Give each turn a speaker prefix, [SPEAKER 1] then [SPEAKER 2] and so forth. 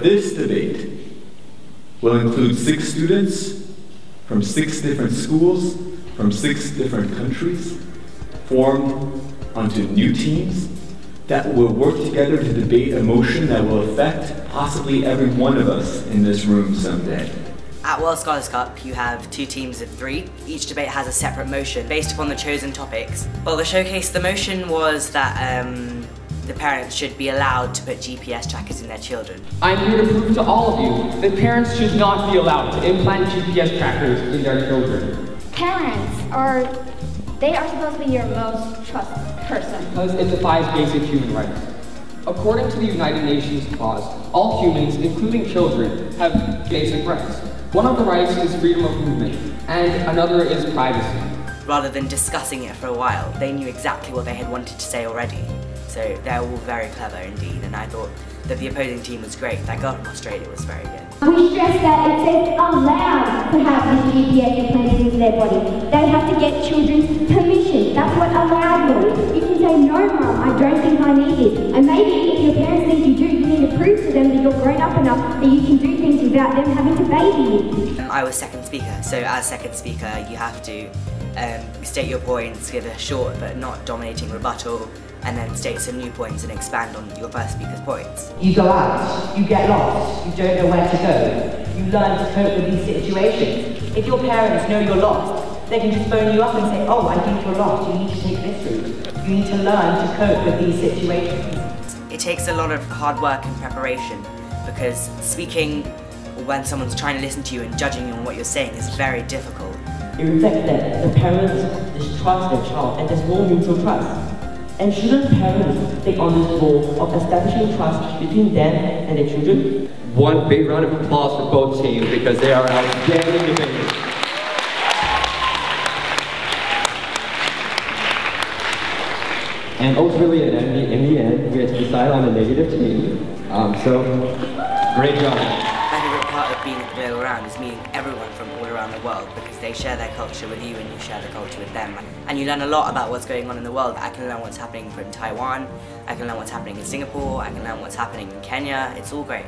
[SPEAKER 1] this debate will include 6 students from 6 different schools, from 6 different countries, formed onto new teams that will work together to debate a motion that will affect possibly every one of us in this room someday.
[SPEAKER 2] At World Scholars Cup, you have 2 teams of 3. Each debate has a separate motion based upon the chosen topics. Well, the motion was that the parents should be allowed to put GPS trackers in their children.
[SPEAKER 3] I'm here to prove to all of you that parents should not be allowed to implant GPS trackers in their children.
[SPEAKER 4] Parents are supposed to be your most trusted person.
[SPEAKER 3] Because it defies basic human rights. According to the United Nations clause, all humans, including children, have basic rights. One of the rights is freedom of movement, and another is privacy.
[SPEAKER 2] Rather than discussing it for a while, they knew exactly what they had wanted to say already. So they're all very clever indeed, and I thought that the opposing team was great. That girl from Australia was very good.
[SPEAKER 5] We stress that it says allowed to have this GPS implanted into their body. They have to get children's permission. That's what allowed means. You can say, no mum, I don't think I need it. And maybe if your parents think you do, you need to prove to them that you're grown up enough that you can do things without them having to baby you.
[SPEAKER 2] I was second speaker, so as second speaker you have to state your points, give a short but not dominating rebuttal, and then state some new points and expand on your first speaker's points.
[SPEAKER 6] You go out, you get lost, you don't know where to go. You learn to cope with these situations. If your parents know you're lost, they can just phone you up and say, oh, I think you're lost, you need to take this route. You need to learn to cope with these situations.
[SPEAKER 2] It takes a lot of hard work and preparation, because speaking when someone's trying to listen to you and judging you on what you're saying is very difficult.
[SPEAKER 6] It reflects that the parents distrust their child, and there's more mutual trust. And shouldn't parents take on this role of establishing trust between them and their children?
[SPEAKER 7] One big round of applause for both teams because they are outstanding debaters. And ultimately, in the end, we had to decide on a negative team. So, great job.
[SPEAKER 2] My favourite part of being at the Global Round is meeting everyone from all around the world, because they share their culture with you and you share the culture with them. And you learn a lot about what's going on in the world. I can learn what's happening in Taiwan, I can learn what's happening in Singapore, I can learn what's happening in Kenya. It's all great.